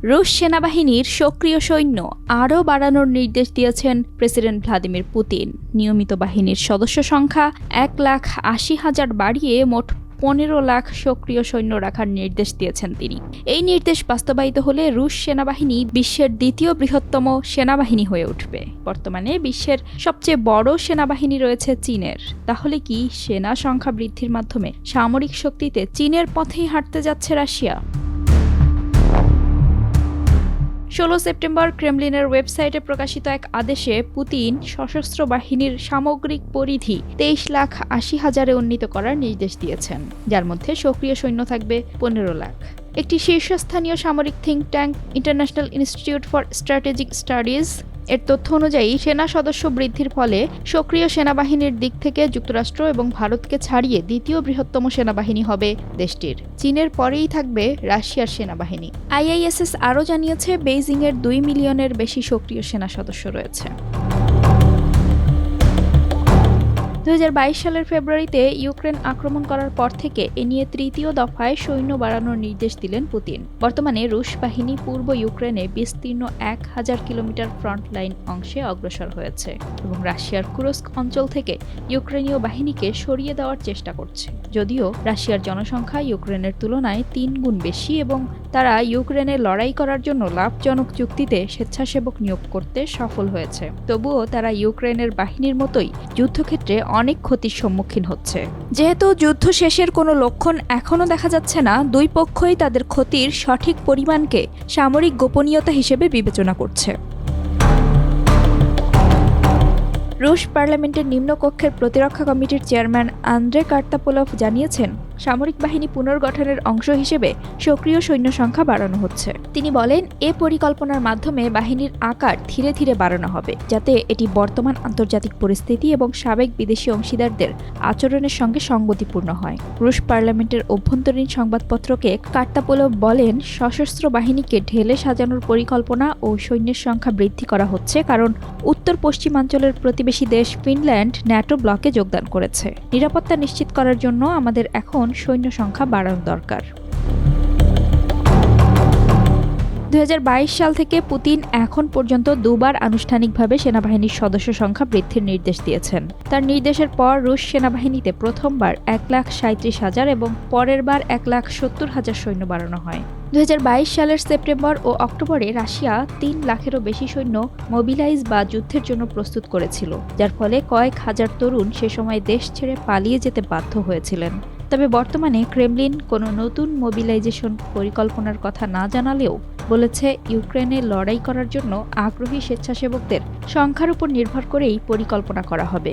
রুশ সেনাবাহিনীর সক্রিয় সৈন্য আরও বাড়ানোর নির্দেশ দিয়েছেন প্রেসিডেন্ট ভ্লাদিমির পুতিন। নিয়মিত বাহিনীর সদস্য সংখ্যা 1,80,000 বাড়িয়ে মোট 15 লাখ সক্রিয় সৈন্য রাখার নির্দেশ দিয়েছেন তিনি। এই নির্দেশ বাস্তবায়িত হলে রুশ সেনাবাহিনী বিশ্বের দ্বিতীয় বৃহত্তম সেনাবাহিনী হয়ে উঠবে। বর্তমানে বিশ্বের সবচেয়ে বড় সেনাবাহিনী রয়েছে চীনের। তাহলে কি সেনা সংখ্যা বৃদ্ধির মাধ্যমে সামরিক শক্তিতে চীনের পথেই হাঁটতে যাচ্ছে রাশিয়া? 16 সেপ্টেম্বর ক্রেমলিনের ওয়েবসাইটে প্রকাশিত এক আদেশে পুতিন সশস্ত্র বাহিনীর সামগ্রিক পরিধি 23,80,000-এ উন্নীত করার নির্দেশ দিয়েছেন, যার মধ্যে সক্রিয় সৈন্য থাকবে 15 লাখ। একটি শীর্ষস্থানীয় সামরিক think tank international institute for strategic studies এর তথ্য অনুযায়ী সেনা সদস্য বৃদ্ধির ফলে সক্রিয় সেনাবাহিনীর দিক থেকে যুক্তরাষ্ট্র এবং ভারতকে ছাড়িয়ে দ্বিতীয় বৃহত্তম সেনাবাহিনী হবে দেশটির। চীনের পরেই থাকবে রাশিয়ার সেনাবাহিনী। আইআইএসএস আরও জানিয়েছে বেইজিংয়ের 2 মিলিয়নের বেশি সক্রিয় সেনা সদস্য রয়েছে। 2022 সালের ফেব্রুয়ারিতে ইউক্রেন আক্রমণ করার পর থেকে এ নিয়ে তৃতীয় দফায় সৈন্য বাড়ানোর নির্দেশ দিলেন পুতিন। বর্তমানে রুশ বাহিনী পূর্ব ইউক্রেনে বিস্তীর্ণ 1000 কিলোমিটার ফ্রন্ট লাইন অংশে অগ্রসর হয়েছে এবং রাশিয়ার কুরস্ক অঞ্চল থেকে ইউক্রেনীয় বাহিনীকে সরিয়ে দেওয়ার চেষ্টা করছে। যদিও রাশিয়ার জনসংখ্যা ইউক্রেনের তুলনায় 3 গুণ বেশি এবং তারা ইউক্রেনে লড়াই করার জন্য লাভজনক চুক্তিতে স্বেচ্ছাসেবক নিয়োগ করতে সফল হয়েছে, তবুও তারা ইউক্রেনের বাহিনীর মতোই যুদ্ধক্ষেত্রে অনেক ক্ষতির সম্মুখীন হচ্ছে। যেহেতু যুদ্ধ শেষের কোনো লক্ষণ এখনও দেখা যাচ্ছে না, দুই পক্ষই তাদের ক্ষতির সঠিক পরিমাণকে সামরিক গোপনীয়তা হিসেবে বিবেচনা করছে। রুশ পার্লামেন্টের নিম্নকক্ষের প্রতিরক্ষা কমিটির চেয়ারম্যান আন্দ্রে কার্তাপোলভ জানিয়েছেন, সামরিক বাহিনী পুনর্গঠনের অংশ হিসেবে সক্রিয় সৈন্য সংখ্যা বাড়ানো হচ্ছে। তিনি বলেন, এ পরিকল্পনার মাধ্যমে বাহিনীর আকার ধীরে ধীরে বাড়ানো হবে, যাতে এটি বর্তমান আন্তর্জাতিক পরিস্থিতি এবং সাবেক বিদেশি অংশীদারদের আচরণের সঙ্গে সঙ্গতিপূর্ণ হয়। রুশ পার্লামেন্টের অভ্যন্তরীণ সংবাদপত্রকে কার্তাপোলভ বলেন, সশস্ত্র বাহিনীকে ঢেলে সাজানোর পরিকল্পনা ও সৈন্যের সংখ্যা বৃদ্ধি করা হচ্ছে কারণ উত্তর পশ্চিমাঞ্চলের প্রতিবেশী দেশ ফিনল্যান্ড ন্যাটো ব্লকে যোগদান করেছে। নিরাপত্তা নিশ্চিত করার জন্য আমাদের এখন সৈন্য সংখ্যা বাড়ানো দরকার। 2022 সাল থেকে পুতিন এখন পর্যন্ত দুবার আনুষ্ঠানিকভাবে সেনাবাহিনীর সদস্য সংখ্যা বৃদ্ধির নির্দেশ দিয়েছেন। তার নির্দেশের পর রুশ সেনাবাহিনীতে প্রথমবার 1,37,000 এবং পরের বার 1,70,000 সৈন্য বাড়ানো হয়। 2022 সালের সেপ্টেম্বর ও অক্টোবরে রাশিয়া 3 লাখেরও বেশি সৈন্য মোবিলাইজ বা যুদ্ধের জন্য প্রস্তুত করেছিল, যার ফলে কয়েক হাজার তরুণ সে সময় দেশ ছেড়ে পালিয়ে যেতে বাধ্য হয়েছিলেন। তবে বর্তমানে ক্রেমলিন কোনো নতুন মোবিলাইজেশন পরিকল্পনার কথা না জানালেও বলেছে, ইউক্রেনে লড়াই করার জন্য আগ্রহী স্বেচ্ছাসেবকদের সংখ্যার উপর নির্ভর করেই পরিকল্পনা করা হবে।